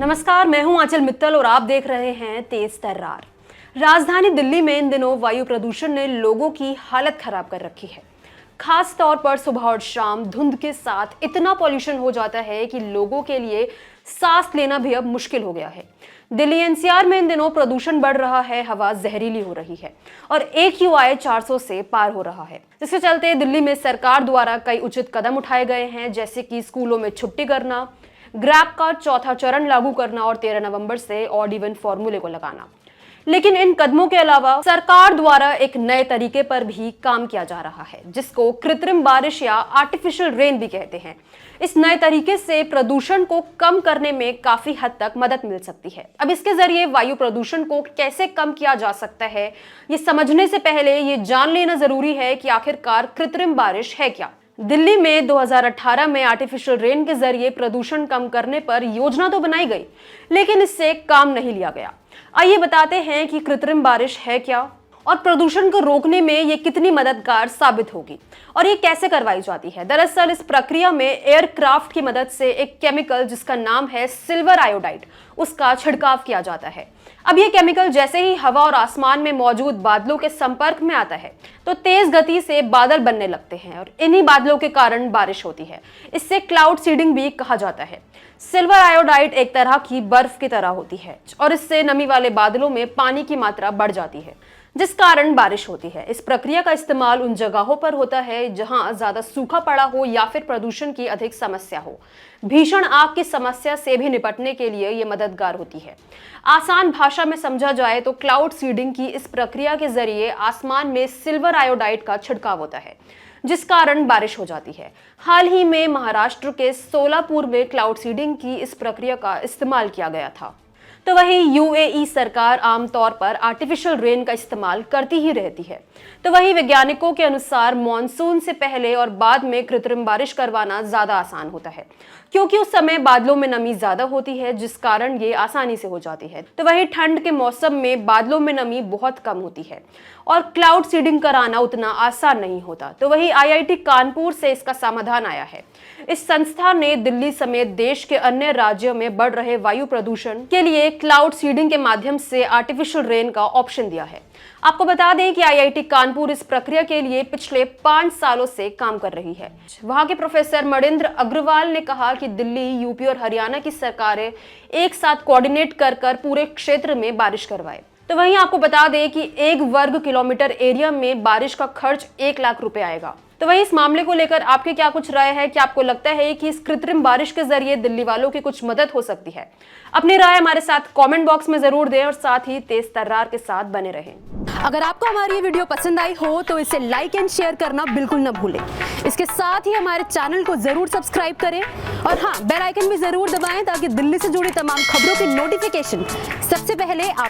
नमस्कार, मैं हूं आंचल मित्तल और आप देख रहे हैं तेज तर्रार। राजधानी दिल्ली में इन दिनों वायु प्रदूषण ने लोगों की हालत खराब कर रखी है। खास तौर पर सुबह और शाम धुंध के साथ इतना पॉल्यूशन हो जाता है कि लोगों के लिए सांस लेना भी अब मुश्किल हो गया है। दिल्ली एनसीआर में इन दिनों प्रदूषण बढ़ रहा है, हवा जहरीली हो रही है और AQI 400 से पार हो रहा है, जिसके चलते दिल्ली में सरकार द्वारा कई उचित कदम उठाए गए हैं, जैसे कि स्कूलों में छुट्टी करना, ग्रैब का चौथा चरण लागू करना और 13 नवंबर से ऑड इवन फॉर्मूले को लगाना। लेकिन इन कदमों के अलावा सरकार द्वारा एक नए तरीके पर भी काम किया जा रहा है, जिसको कृत्रिम बारिश या आर्टिफिशियल रेन भी कहते हैं। इस नए तरीके से प्रदूषण को कम करने में काफी हद तक मदद मिल सकती है। अब इसके जरिए वायु प्रदूषण को कैसे कम किया जा सकता है, ये समझने से पहले ये जान लेना जरूरी है कि आखिरकार कृत्रिम बारिश है क्या। दिल्ली में 2018 में आर्टिफिशियल रेन के जरिए प्रदूषण कम करने पर योजना तो बनाई गई, लेकिन इससे काम नहीं लिया गया। आइए बताते हैं कि कृत्रिम बारिश है क्या और प्रदूषण को रोकने में ये कितनी मददगार साबित होगी और ये कैसे करवाई जाती है। दरअसल इस प्रक्रिया में एयरक्राफ्ट की मदद से एक केमिकल जिसका नाम है सिल्वर आयोडाइड, उसका छिड़काव किया जाता है। अब ये केमिकल जैसे ही हवा और आसमान में मौजूद बादलों के संपर्क में आता है तो तेज गति से बादल बनने लगते हैं और इन्हीं बादलों के कारण बारिश होती है। इससे क्लाउड सीडिंग भी कहा जाता है। सिल्वर आयोडाइड एक तरह की बर्फ की तरह होती है और इससे नमी वाले बादलों में पानी की मात्रा बढ़ जाती है, जिस कारण बारिश होती है। इस प्रक्रिया का इस्तेमाल उन जगहों पर होता है जहां ज्यादा सूखा पड़ा हो या फिर प्रदूषण की अधिक समस्या हो। भीषण आग की समस्या से भी निपटने के लिए ये मददगार होती है। आसान भाषा में समझा जाए तो क्लाउड सीडिंग की इस प्रक्रिया के जरिए आसमान में सिल्वर आयोडाइड का छिड़काव होता है, जिस कारण बारिश हो जाती है। हाल ही में महाराष्ट्र के सोलापुर में क्लाउड सीडिंग की इस प्रक्रिया का इस्तेमाल किया गया था। तो वहीं UAE सरकार आमतौर पर आर्टिफिशियल रेन का इस्तेमाल करती ही रहती है। तो वहीं वैज्ञानिकों के अनुसार मॉनसून से पहले और बाद में कृत्रिम बारिश करवाना ज्यादा आसान होता है, क्योंकि उस समय बादलों में नमी ज्यादा होती है, जिस कारण ये आसानी से हो जाती है। तो वहीं ठंड के मौसम में बादलों में नमी बहुत कम होती है और क्लाउड सीडिंग कराना उतना आसान नहीं होता। तो वहीं IIT कानपुर से इसका समाधान आया है। इस संस्था ने दिल्ली समेत देश के अन्य राज्यों में बढ़ रहे वायु प्रदूषण के लिए क्लाउड सीडिंग के माध्यम से आर्टिफिशियल रेन का ऑप्शन दिया है। आपको बता दें कि IIT कानपुर इस प्रक्रिया के लिए पिछले 5 सालों से काम कर रही है। वहां के प्रोफेसर मणिंद्र अग्रवाल ने कहा कि दिल्ली, यूपी और हरियाणा की सरकारें एक साथ कोऑर्डिनेट कर पूरे क्षेत्र में बारिश करवाए। तो वहीं आपको बता दें कि 1 वर्ग किलोमीटर एरिया में बारिश का खर्च 1 लाख रुपए आएगा। तो वहीं इस मामले को लेकर आपके क्या कुछ राय है? क्या आपको लगता है कि इस कृत्रिम बारिश के जरिए दिल्ली वालों की कुछ मदद हो सकती है? अपनी राय हमारे साथ कमेंट बॉक्स में जरूर दें और साथ ही तेज तर्रार के साथ बने रहें। अगर आपको हमारी ये वीडियो पसंद आई हो तो इसे लाइक एंड शेयर करना बिल्कुल न भूलें। इसके साथ ही हमारे चैनल को जरूर सब्सक्राइब करें और हाँ, बेल आइकन भी जरूर दबाएं ताकि दिल्ली से जुड़ी तमाम खबरों की नोटिफिकेशन सबसे पहले आप